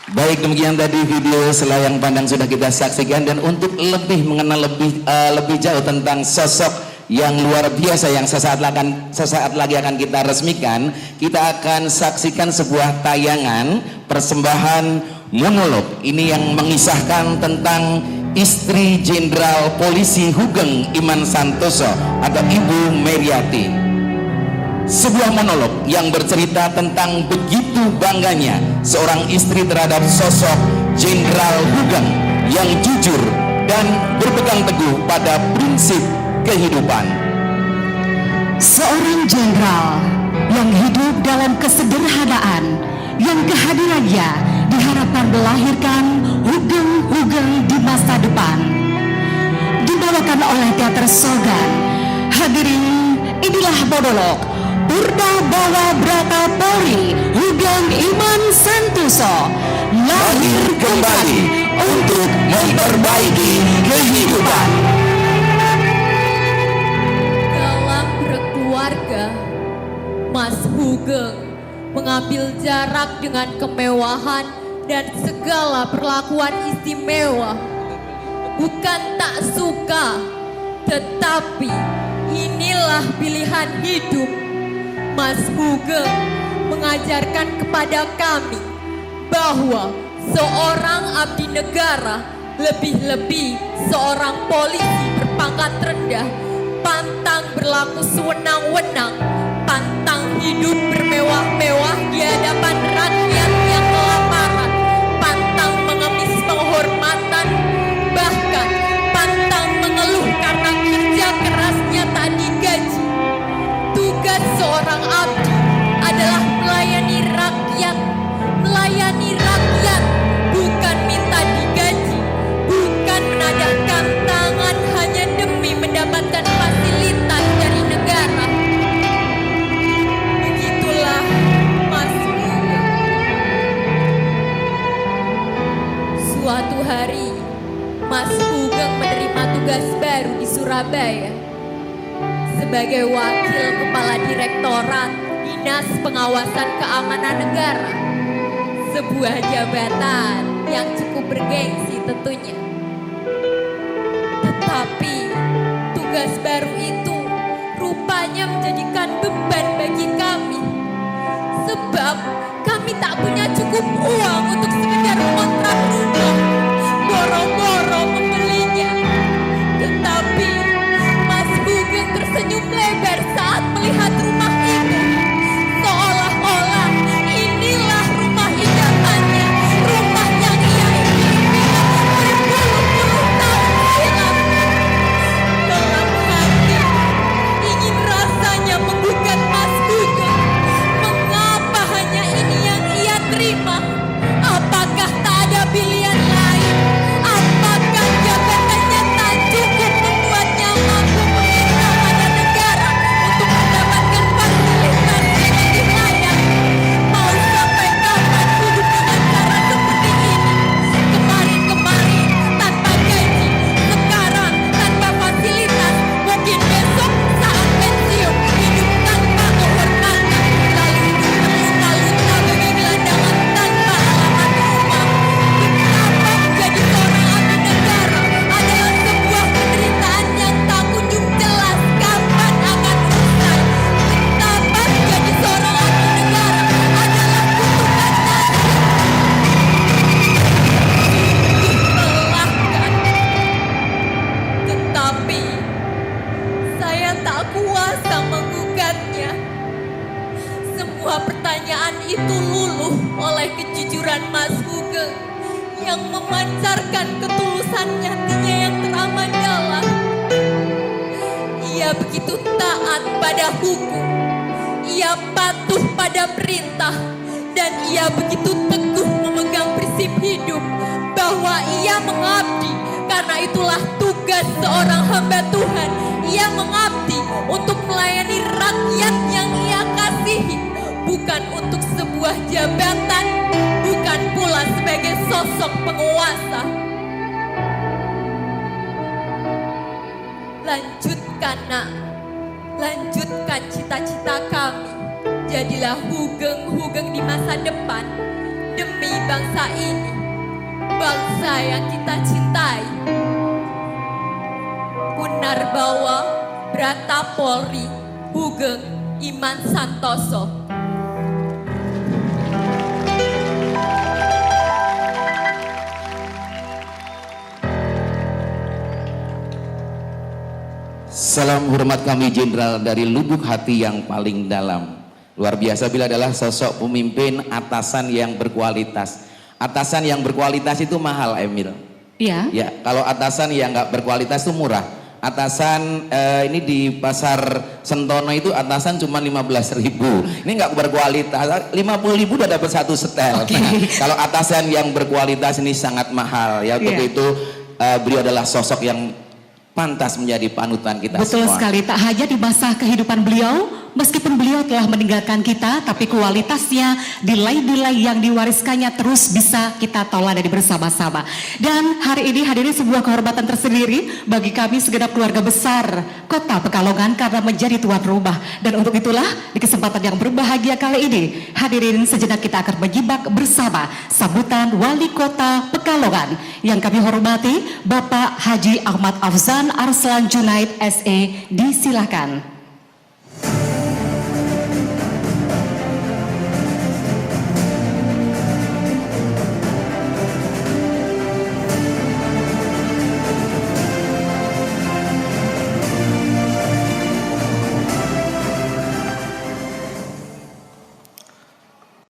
Baik, demikian tadi video selayang pandang sudah kita saksikan, dan untuk lebih mengenal lebih jauh tentang sosok yang luar biasa yang sesaat lagi akan kita resmikan, kita akan saksikan sebuah tayangan persembahan monolog ini yang mengisahkan tentang istri Jenderal Polisi Hugeng Iman Santoso atau Ibu Meriati. Sebuah monolog yang bercerita tentang begitu bangganya seorang istri terhadap sosok Jenderal Hugeng yang jujur dan berpegang teguh pada prinsip kehidupan. Seorang jenderal yang hidup dalam kesederhanaan, yang kehadirannya diharapkan melahirkan hugeng-hugeng di masa depan. Dibawakan oleh Teater Sogan. Hadirin, inilah monolog Purnabawa Brata Polri Hugeng Iman Santoso, lahir kembali untuk memperbaiki kehidupan. Dalam berkeluarga, Mas Hugeng mengambil jarak dengan kemewahan dan segala perlakuan istimewa. Bukan tak suka, tetapi inilah pilihan hidup. Mas Hugeng mengajarkan kepada kami bahwa seorang abdi negara, lebih-lebih seorang polisi berpangkat rendah, pantang berlaku sewenang-wenang, pantang hidup bermewah-mewah di hadapan rakyat yang kelaparan, pantang mengemis penghormatan, bahkan pantang mengeluh karena kerja kerasnya tak digaji. Tugas seorang abdi adalah melayani rakyat, bukan minta digaji, bukan menadahkan tangan hanya demi mendapatkan fasilitas dari negara. Begitulah Mas Hugeng. Suatu hari, Mas Hugeng menerima tugas baru di Surabaya sebagai Wakil Kepala Direktorat Dinas Pengawasan Keamanan Negara, sebuah jabatan yang cukup bergengsi tentunya. Tetapi tugas baru itu rupanya menjadikan beban bagi kami, sebab kami tak punya cukup uang untuk sekedar kontrak rumah, boro-boro membelinya. Tetapi Mas Hugeng tersenyum lebar saat melihat rumah itu, seolah-olah inilah rumah idamannya, rumah yang ia impikan berpuluh-puluh tahun silam. Dalam hati ingin rasanya menggugat Mas Hugeng, mengapa hanya ini yang ia terima? Apakah tak ada pilihan lain? Apakah jabatannya tak cukup membuatnya mampu meminta pada negara untuk mendapatkan fasilitas yang lebih layak? Mau sampai kapan hidup dengan cara seperti ini? Kemarin-kemarin tanpa gaji, sekarang tanpa fasilitas, mungkin besok saat pensiun hidup tanpa kehormatan, lalu hidup terluka-luka bagai gelandangan tanpa alamat rumah. Betapa menjadi seorang abdi negara adalah sebuah penderitaan yang tak kunjung jelas kapan akan usai. Betapa menjadi seorang abdi negara adalah kutukan melelahkan. Tetapi saya tak kuasa menggugatnya. Semua pertanyaan itu luluh oleh kejujuran Mas Hugeng yang memancarkan ketulusan hatinya yang teramat dalam. Ia begitu taat pada hukum, ia patuh pada perintah, dan ia begitu teguh memegang prinsip hidup bahwa ia mengabdi. Karena itulah tugas seorang hamba Tuhan. Ia mengabdi untuk melayani rakyat yang ia kasihi, bukan untuk sebuah jabatan, bukan pula sebagai sosok penguasa. Lanjutkan nak, lanjutkan cita-cita kami. Jadilah hugeng-hugeng di masa depan demi bangsa ini, bangsa yang kita cintai. Punarbawa Brata Polri Hugeng Iman Santoso. Salam hormat kami Jenderal dari lubuk hati yang paling dalam. Luar biasa bila adalah sosok pemimpin atasan yang berkualitas. Atasan yang berkualitas itu mahal, Emil. Iya. Ya, kalau atasan yang nggak berkualitas itu murah. Atasan ini di pasar Sentono itu atasan cuma 15.000. Ini nggak berkualitas. 50.000 udah dapat satu setel. Okay. Nah, kalau atasan yang berkualitas ini sangat mahal. Ya, untuk itu beliau adalah sosok yang pantas menjadi panutan kita Betul semua. sekali, tak hanya di masa kehidupan beliau, meskipun beliau telah meninggalkan kita, tapi kualitasnya, nilai-nilai yang diwariskannya terus bisa kita tauladani bersama-sama. Dan hari ini hadirin sebuah kehormatan tersendiri bagi kami segenap keluarga besar Kota Pekalongan karena menjadi tuan rumah. Dan untuk itulah di kesempatan yang berbahagia kali ini, hadirin sejenak kita akan menyimak bersama sambutan Wali Kota Pekalongan yang kami hormati Bapak Haji Ahmad Afzan Arslan Junaid SE, disilakan.